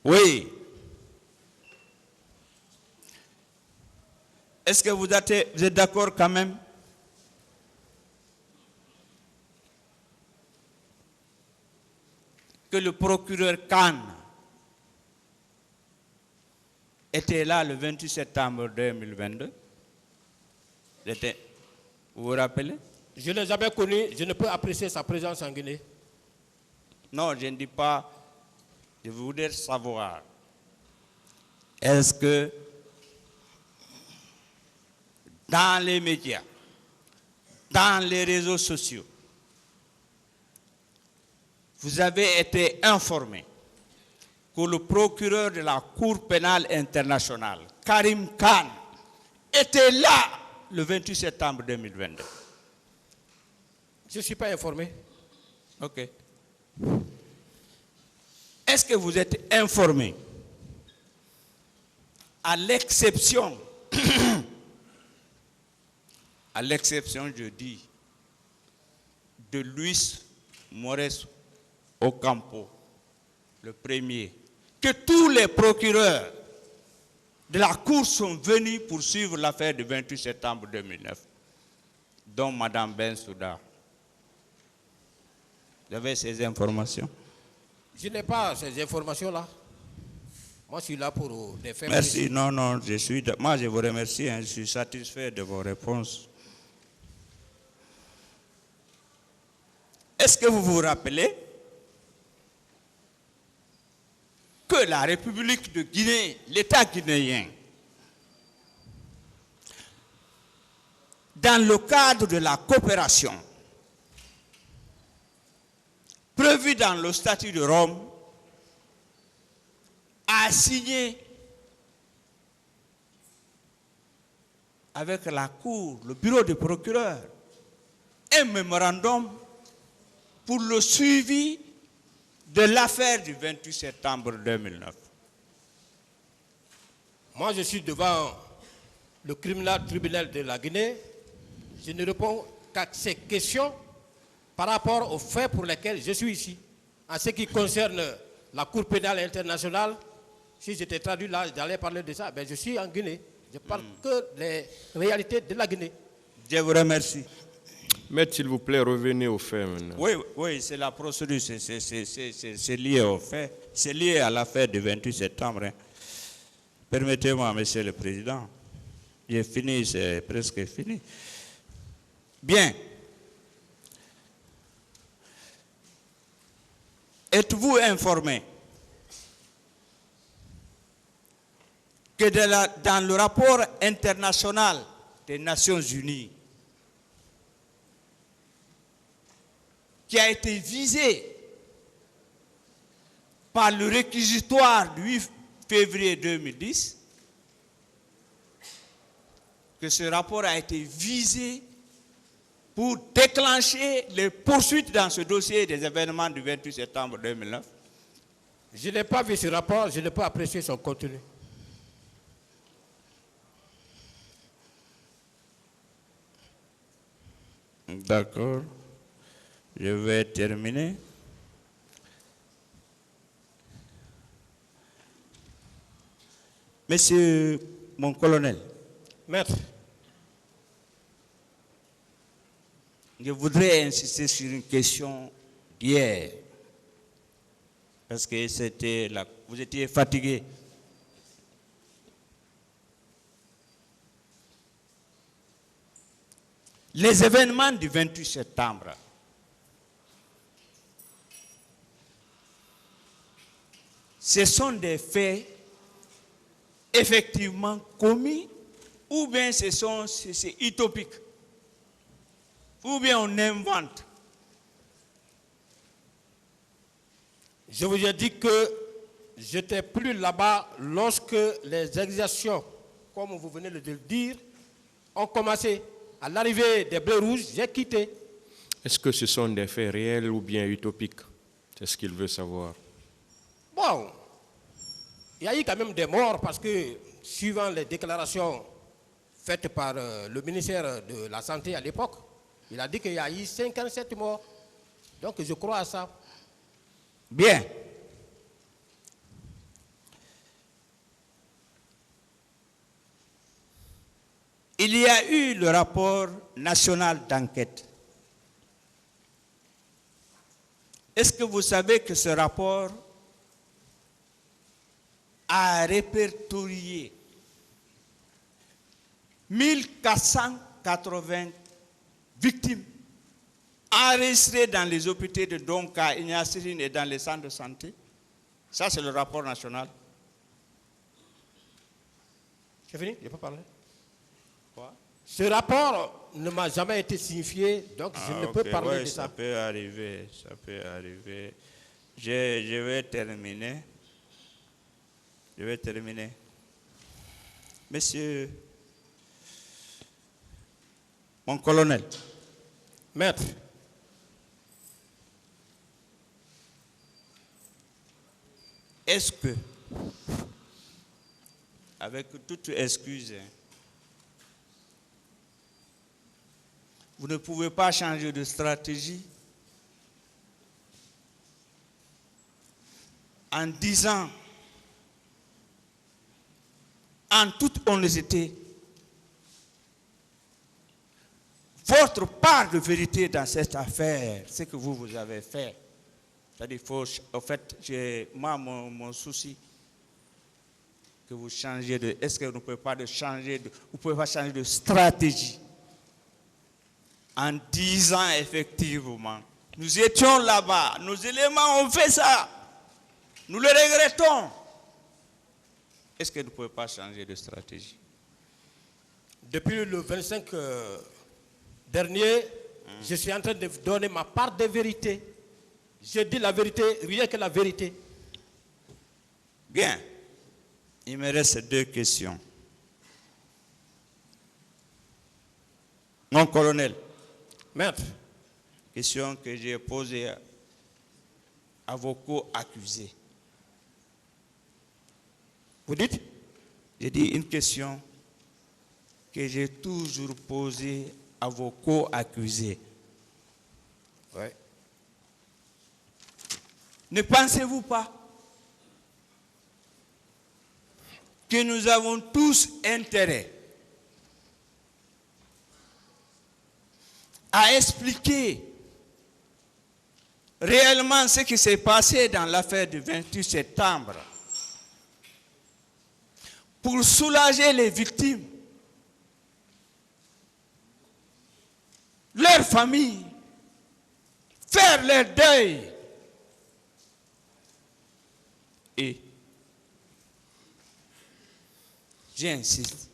Oui. Est-ce que vous êtes d'accord quand même? Que le procureur Khan était là le 28 septembre 2022? Vous vous rappelez? Je ne l'ai jamais connu, je ne peux apprécier sa présence en Guinée. Non, je ne dis pas. Je voudrais savoir. Est-ce que dans les médias, dans les réseaux sociaux, vous avez été informé que le procureur de la Cour pénale internationale, Karim Khan, était là le 28 septembre 2022? Je ne suis pas informé. Ok. Est-ce que vous êtes informé, à l'exception, je dis, de Luis Mores Ocampo, le premier, que tous les procureurs de la Cour sont venus pour suivre l'affaire du 28 septembre 2009, dont Mme Bensouda? Vous avez ces informations? Je n'ai pas ces informations-là. Moi, je suis là pour des faits. Merci. Précis. Non, moi, je vous remercie. Je suis satisfait de vos réponses. Est-ce que vous vous rappelez que la République de Guinée, l'État guinéen, dans le cadre de la coopération prévue dans le statut de Rome, a signé avec la Cour, le bureau du procureur, un mémorandum pour le suivi de l'affaire du 28 septembre 2009. Moi, je suis devant le criminel tribunal de la Guinée. Je ne réponds qu'à ces questions par rapport aux faits pour lesquels je suis ici. En ce qui concerne la Cour pénale internationale, si j'étais traduit là, j'allais parler de ça. Ben, je suis en Guinée. Je parle que des réalités de la Guinée. Je vous remercie. Maître, s'il vous plaît, revenez aux faits maintenant. Oui, c'est la procédure, c'est lié au fait, c'est lié à l'affaire du 28 septembre. Hein. Permettez-moi, Monsieur le Président, j'ai fini, c'est presque fini. Bien. Êtes-vous informé que dans le rapport international des Nations Unies, qui a été visé par le réquisitoire du 8 février 2010, que ce rapport a été visé pour déclencher les poursuites dans ce dossier des événements du 28 septembre 2009? Je n'ai pas vu ce rapport, je ne peux apprécier son contenu. D'accord. Je vais terminer. Monsieur mon colonel. Maître. Je voudrais insister sur une question d'hier. Parce que vous étiez fatigué. Les événements du 28 septembre, ce sont des faits effectivement commis, ou bien c'est utopique, ou bien on invente. Je vous ai dit que j'étais plus là-bas lorsque les exactions, comme vous venez de le dire, ont commencé. À l'arrivée des Bleus Rouges, j'ai quitté. Est-ce que ce sont des faits réels ou bien utopiques? C'est ce qu'il veut savoir. Bon, il y a eu quand même des morts parce que, suivant les déclarations faites par le ministère de la Santé à l'époque, il a dit qu'il y a eu 57 morts. Donc je crois à ça. Bien. Il y a eu le rapport national d'enquête. Est-ce que vous savez que ce rapport a répertorié 1480 victimes enregistrées dans les hôpitaux de Donka, Ignacirine et dans les centres de santé? Ça, c'est le rapport national. C'est fini? Je n'ai pas parlé. Quoi? Ce rapport ne m'a jamais été signifié, donc je ne peux parler de ça. Ça peut arriver, ça peut arriver. Je vais terminer. Monsieur, mon colonel. Maître, Est-ce que, avec toute excuse, vous ne pouvez pas changer de stratégie en disant, en toute honnêteté, votre part de vérité dans cette affaire, ce que vous avez fait? C'est-à-dire, en fait, mon souci, que vous changez de... Est-ce que vous ne pouvez pas changer de stratégie en disant effectivement, nous étions là-bas, nos éléments ont fait ça, nous le regrettons. Est-ce que vous ne pouvez pas changer de stratégie? depuis le 25 dernier, je suis en train de donner ma part de vérité. Je dis la vérité, rien que la vérité. Bien. Il me reste 2 questions. Mon colonel. Maître, Question que j'ai posée à vos co-accusés. vous dites? J'ai dit une question que j'ai toujours posée à vos co-accusés. Oui. Ne pensez-vous pas que nous avons tous intérêt à expliquer réellement ce qui s'est passé dans l'affaire du 28 septembre pour soulager les victimes, leurs familles, faire leur deuil et j'insiste,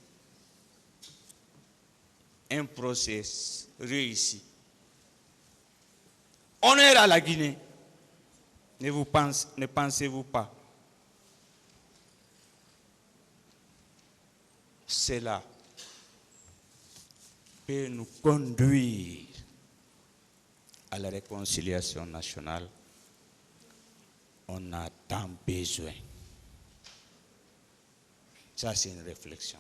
un procès réussi. Honneur à la Guinée. Ne pensez-vous pas? Cela peut nous conduire à la réconciliation nationale. On a tant besoin. Ça, c'est une réflexion.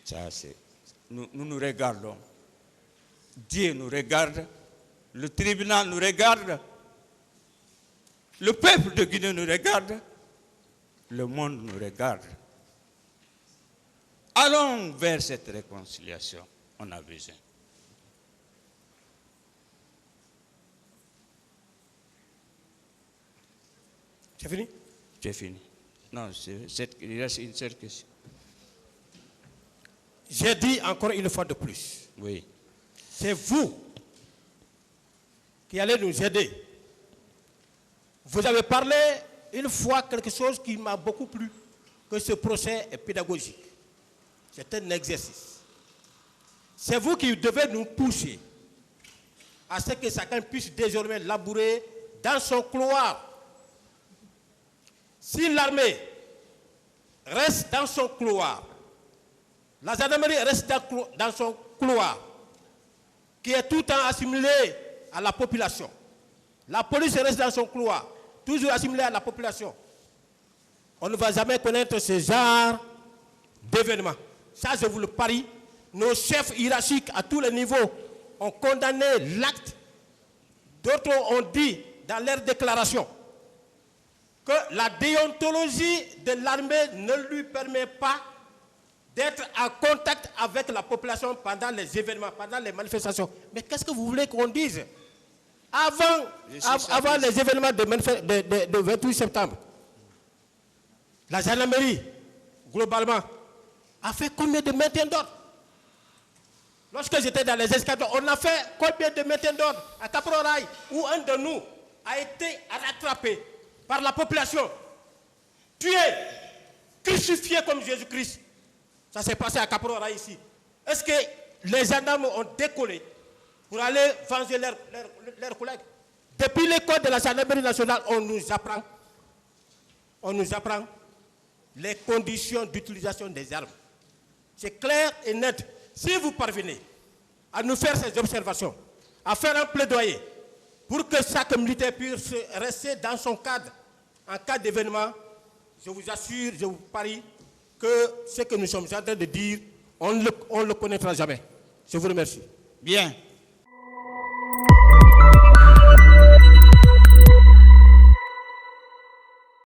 Ça, c'est... Nous regardons. Dieu nous regarde. Le tribunal nous regarde. Le peuple de Guinée nous regarde. Le monde nous regarde. Allons vers cette réconciliation. On a besoin. C'est fini? J'ai fini. Non, il reste une seule question. J'ai dit encore une fois de plus. Oui. C'est vous qui allez nous aider. Vous avez parlé une fois quelque chose qui m'a beaucoup plu, que ce procès est pédagogique. C'est un exercice. C'est vous qui devez nous pousser à ce que chacun puisse désormais labourer dans son couloir. Si l'armée reste dans son couloir, la gendarmerie reste dans son couloir, qui est tout le temps assimilé à la population. La police reste dans son couloir, toujours assimilée à la population. On ne va jamais connaître ce genre d'événements. Ça, je vous le parie. Nos chefs hiérarchiques à tous les niveaux ont condamné l'acte. D'autres ont dit dans leur déclaration que la déontologie de l'armée ne lui permet pas d'être en contact avec la population pendant les événements, pendant les manifestations. Mais qu'est-ce que vous voulez qu'on dise? Avant les événements de 28 septembre, la gendarmerie, globalement, a fait combien de maintien d'ordre? Lorsque j'étais dans les escadrons, on a fait combien de maintien d'ordre à Caporal, où un de nous a été rattrapé par la population, tué, crucifié comme Jésus-Christ. Ça s'est passé à Caporal ici. Est-ce que les gendarmes ont décollé pour aller venger leurs collègues? Depuis l'école de la gendarmerie nationale, on nous apprend les conditions d'utilisation des armes. C'est clair et net. Si vous parvenez à nous faire ces observations, à faire un plaidoyer pour que chaque militaire puisse rester dans son cadre en cas d'événement, je vous assure, je vous parie que ce que nous sommes en train de dire, on ne le connaîtra jamais. Je vous remercie. Bien.